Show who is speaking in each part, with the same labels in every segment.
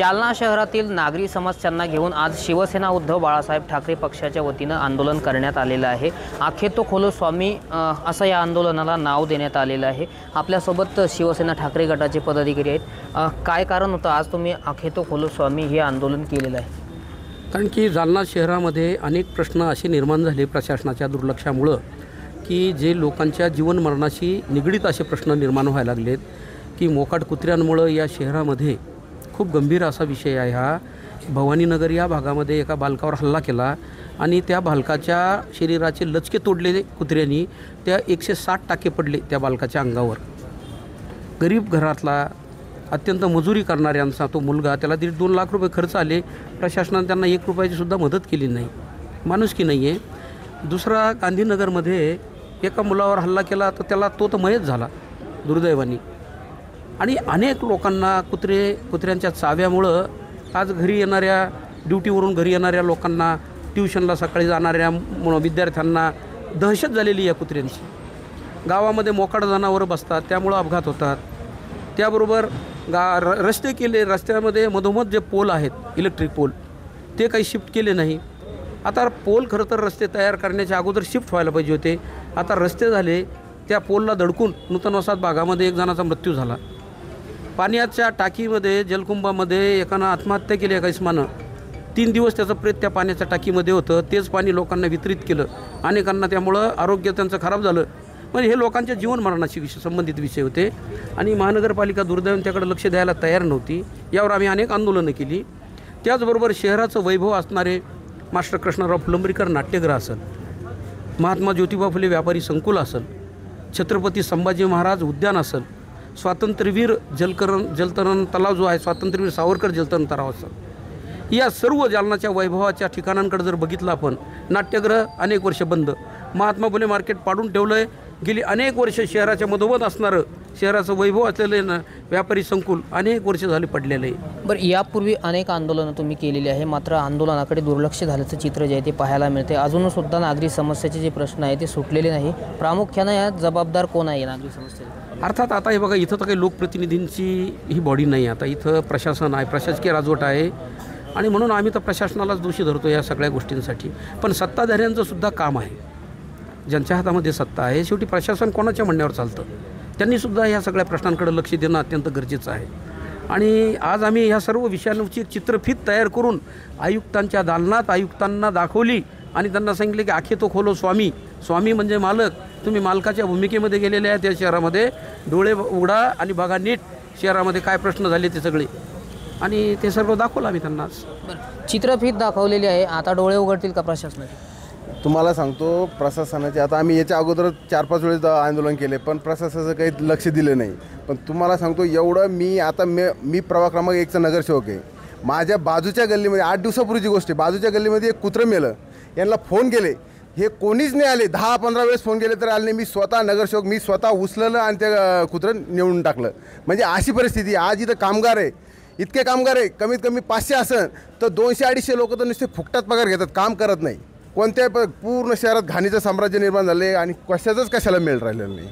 Speaker 1: जालना शहरातील नागरी समस्यांना घेऊन आज शिवसेना उद्धव बाळासाहेब ठाकरे पक्षाच्या वतीनं आंदोलन करण्यात आलेलं आहे। आखे तो खोलो स्वामी असं या आंदोलनाला नाव देण्यात आलेलं आहे। आपल्यासोबत शिवसेना ठाकरे गटाचे पदाधिकारी आहेत। काय कारण होतं आज तुम्ही आखे तो खोलो स्वामी हे आंदोलन केलेलं आहे?
Speaker 2: कारण की जालना शहरामध्ये अनेक प्रश्न असे निर्माण झाले प्रशासनाच्या दुर्लक्षामुळं की जे लोकांच्या जीवन मरणाशी निगडीत असे प्रश्न निर्माण व्हायला लागलेत की मोकाट कुत्र्यांमुळं या शहरामध्ये खूप गंभीर असा विषय आहे हा। भवानीनगर या भागामध्ये एका बालकावर हल्ला केला आणि त्या बालकाच्या शरीराचे लचके तोडले कुत्र्यांनी। त्या 160 टाके पडले त्या बालकाच्या अंगावर। गरीब घरातला अत्यंत मजुरी करणाऱ्यांचा तो मुलगा, त्याला 1.5-2 लाख रुपये खर्च आले, प्रशासनाने त्यांना 1 रुपयाची सुद्धा मदत केली नाही। माणुसकी नाही आहे। दुसरा गांधीनगरमध्ये एका मुलावर हल्ला केला तर त्याला तो मयत झाला दुर्दैवाने। आणि अनेक लोकांना कुत्र्यांच्या चाव्यामुळं आज घरी येणाऱ्या ड्युटीवरून घरी येणाऱ्या लोकांना, ट्युशनला सकाळी जाणाऱ्या विद्यार्थ्यांना दहशत झालेली या कुत्र्यांची। गावामध्ये मोकाट जनावरं बसतात त्यामुळं अपघात होतात। त्याबरोबर रस्ते केले, रस्त्यामध्ये मधोमध जे पोल आहेत इलेक्ट्रिक पोल ते काही शिफ्ट केले नाही। आता पोल खरं तर रस्ते तयार करण्याच्या अगोदर शिफ्ट व्हायला पाहिजे होते। आता रस्ते झाले, त्या पोलला धडकून नूतन वसाहत भागामध्ये 1 जणाचा मृत्यू झाला। पाण्याच्या टाकीमध्ये जलकुंभामध्ये एकानं आत्महत्या केली एका इसमानं। 3 दिवस त्याचं प्रेत त्या पाण्याच्या टाकीमध्ये होतं। तेच पाणी लोकांना वितरित केलं, अनेकांना त्यामुळं आरोग्य त्यांचं खराब झालं। म्हणजे हे लोकांच्या जीवन मरणाशी संबंधित विषय होते आणि महानगरपालिका दुर्दैवाने त्याकडे लक्ष द्यायला तयार नव्हती। यावर आम्ही अनेक आंदोलनं केली। त्याचबरोबर शहराचं वैभव असणारे मास्टर कृष्णराव फुलंब्रीकर नाट्यगृह असेल, महात्मा ज्योतिबा फुले व्यापारी संकुल असेल, छत्रपती संभाजी महाराज उद्यान असेल, स्वातंत्र्यवीर जलतरण तलाव जो आहे स्वातंत्र्यवीर सावरकर जलतरण तलाव असेल, या सर्व जालनाच्या वैभवाच्या ठिकाणांकडे जर बघितलं आपण, नाट्यगृह अनेक वर्ष बंद, महात्मा फुले मार्केट पाडून ठेवलं आहे। गेली अनेक वर्ष शहराच्या मधोमध असणारं शहराचं वैभव असलेलं व्यापारी संकुल अनेक वर्ष झाले पडलेलं आहे।
Speaker 1: बरं, यापूर्वी अनेक आंदोलनं तुम्ही केलेली आहे, मात्र आंदोलनाकडे दुर्लक्ष झाल्याचं चित्र जे आहे ते पाहायला मिळते। अजूनसुद्धा नागरी समस्याचे जे प्रश्न आहे ते सुटलेले नाही। प्रामुख्यानं यात जबाबदार कोण आहे नागरी समस्या?
Speaker 2: अर्थात आता हे बघा, इथं तर काही लोकप्रतिनिधींची ही बॉडी नाही। आता इथं प्रशासन आहे, प्रशासकीय राजवट आहे आणि म्हणून आम्ही तर प्रशासनालाच दोषी धरतो या सगळ्या गोष्टींसाठी। पण सत्ताधाऱ्यांचं सुद्धा काम आहे, ज्यांच्या हातामध्ये सत्ता आहे, शेवटी प्रशासन कोणाच्या म्हणण्यावर चालतं, त्यांनीसुद्धा या सगळ्या प्रश्नांकडे लक्ष देणं अत्यंत गरजेचं आहे। आणि आज आम्ही ह्या सर्व विषयांची चित्रफीत तयार करून आयुक्तांच्या दालनात आयुक्तांना दाखवली आणि त्यांना सांगितले की आखे तो खोलो स्वामी, स्वामी म्हणजे मालक, तुम्ही मालकाच्या भूमिकेमध्ये गेलेले आहेत या शहरामध्ये, डोळे उघडा आणि बघा नीट शहरामध्ये काय प्रश्न झाले ते सगळे, आणि ते सर्व दाखवलं आम्ही त्यांना।
Speaker 1: चित्रफीत दाखवलेली आहे, आता डोळे उघडतील का प्रशासनाचे?
Speaker 3: तुम्हाला सांगतो, प्रशासनाचे आता आम्ही याच्या अगोदर 4-5 वेळेस आंदोलन केले पण प्रशासनाचं काही लक्ष दिलं नाही। पण तुम्हाला सांगतो एवढं, मी प्रभाग क्रमांक 1चा नगरसेवक आहे। माझ्या बाजूच्या गल्लीमध्ये 8 दिवसापूर्वीची गोष्ट आहे, बाजूच्या गल्लीमध्ये एक कुत्रं मेलं, यांना फोन केले, हे कोणीच नाही आले। 10-15 वेळेस फोन केले तर आले नाही। मी स्वतः नगरसेवक, मी स्वतः उचललं आणि त्या कुत्रं नेऊन टाकलं। म्हणजे अशी परिस्थिती आज इथं कामगार आहे, इतके कामगार आहे, कमीत कमी 500 असेल तर 200-250 लोक तर नुसते फुकटात पगार घेतात, काम करत नाही। कोणत्या पूर्ण शहरात घाणीचं साम्राज्य निर्माण झाले आणि कशाला मेळ राहिलेलं नाही।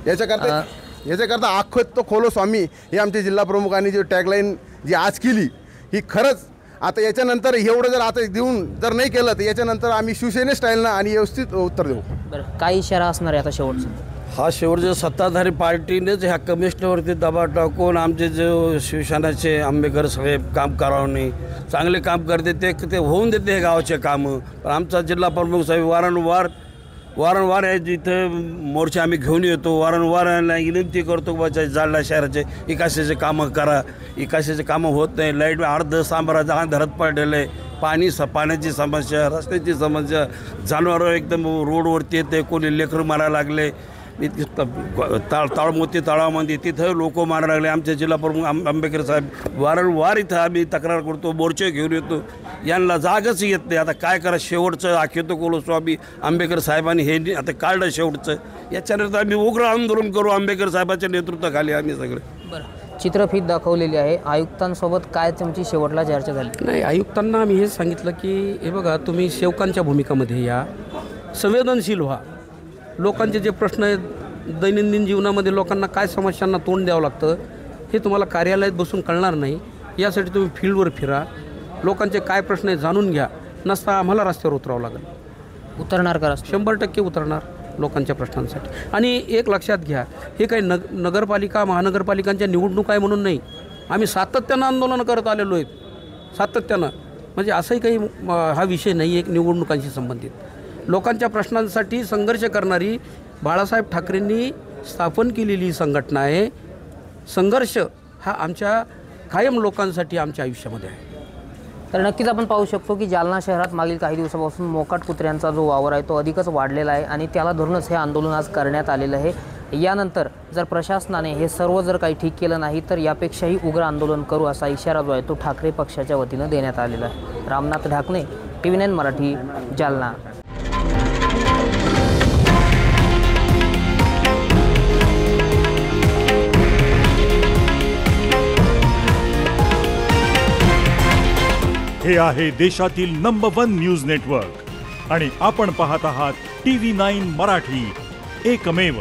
Speaker 3: याच्याकरता आखे तो खोलो स्वामी हे आमचे जिल्हा प्रमुखांनी जी टॅगलाईन जी आज केली ही खरंच, आता याच्यानंतर एवढं जर आता देऊन जर नाही केलं तर याच्यानंतर आम्ही शिवसेने स्टाईलनं आणि व्यवस्थित उत्तर देऊ।
Speaker 1: बरं, काय इशारा असणार आहे आता शेवटचा?
Speaker 4: हा शेवटच्या सत्ताधारी पार्टीनेच ह्या कमिशनरवरती दबाव टाकून आमचे जे शिवसेनाचे आंबेडकर साहेब काम करावं नाही, चांगले काम करते ते होऊन देते हे गावाचे कामं। पण आमचा जिल्हा प्रमुख साहेब वारंवार आहे, जिथं मोर्चे आम्ही घेऊन येतो, वारंवार विनंती करतो की जालना शहराचे विकासाचे कामं करा। विकासाचे कामं होत नाही, लाईट अर्ध साम्राज्य अंधारात पडलेलं आहे, पाण्याची समस्या, रस्त्याची समस्या, जनावरं एकदम रोडवरती येते, कोणी लेकरं मारायला लागले, ताळमोती तळावामध्ये तिथं लोक मारायला लागले। आमचे जिल्हा प्रमुख आंबेडकर साहेब वारंवार इथं आम्ही तक्रार करतो, मोर्चे घेऊन येतो, यांना जागच येत नाही। आता काय करा, शेवटचं आखे तो खोलो स्वामी आंबेडकर साहेबांनी हे आता काढलं शेवटचं, याच्यानंतर आम्ही उग्र आंदोलन करू आंबेडकर साहेबांच्या नेतृत्वाखाली आम्ही सगळे।
Speaker 1: बरं, चित्रफीत दाखवलेली आहे, आयुक्तांसोबत काय तुमची शेवटला चर्चा झाली?
Speaker 2: नाही, आयुक्तांना आम्ही हे सांगितलं की हे बघा, तुम्ही सेवकांच्या भूमिकामध्ये या, संवेदनशील व्हा, लोकांचे जे प्रश्न आहेत दैनंदिन जीवनामध्ये लोकांना काय समस्यांना तोंड द्यावं लागतं हे तुम्हाला कार्यालयात बसून कळणार नाही। यासाठी तुम्ही फील्डवर फिरा, लोकांचे काय प्रश्न आहे जाणून घ्या, नसता आम्हाला रस्त्यावर उतरावं लागेल.
Speaker 1: उतरणार का रस्ते?
Speaker 2: 100% उतरणार लोकांच्या प्रश्नांसाठी. आणि एक लक्षात घ्या, हे काही नगरपालिका महानगरपालिकांच्या निवडणूक आहे म्हणून नाही, आम्ही सातत्यानं आंदोलनं करत आलेलो आहेत, सातत्यानं. म्हणजे असंही काही हा विषय नाही आहे निवडणुकांशी संबंधित. लोकांच्या प्रश्नांसाठी संघर्ष करणारी बाळासाहेब ठाकरेंनी स्थापन केलेली संघटना आहे. संघर्ष हा आमच्या कायम लोकांसाठी आमच्या आयुष्यामध्ये आहे.
Speaker 1: तर नक्कीच आपण पाहू शकतो की जालना शहरात मागील काही दिवसापासून मोकाट कुत्र्यांचा जो वावर आहे तो अधिकच वाढलेला आहे आणि त्याला धरूनच हे आंदोलन आज करण्यात आलेलं आहे. यानंतर जर प्रशासनाने हे सर्व जर काही ठीक केलं नाही तर यापेक्षाही उग्र आंदोलन करू असा इशारा जो आहे तो ठाकरे पक्षाच्या वतीनं देण्यात आलेला आहे. रामनाथ ढाकणे, TV9 मराठी, जालना.
Speaker 5: हे आहे देशातील नंबर 1 न्यूज नेटवर्क आणि आपण पाहत आहात TV9 मराठी, एकमेव.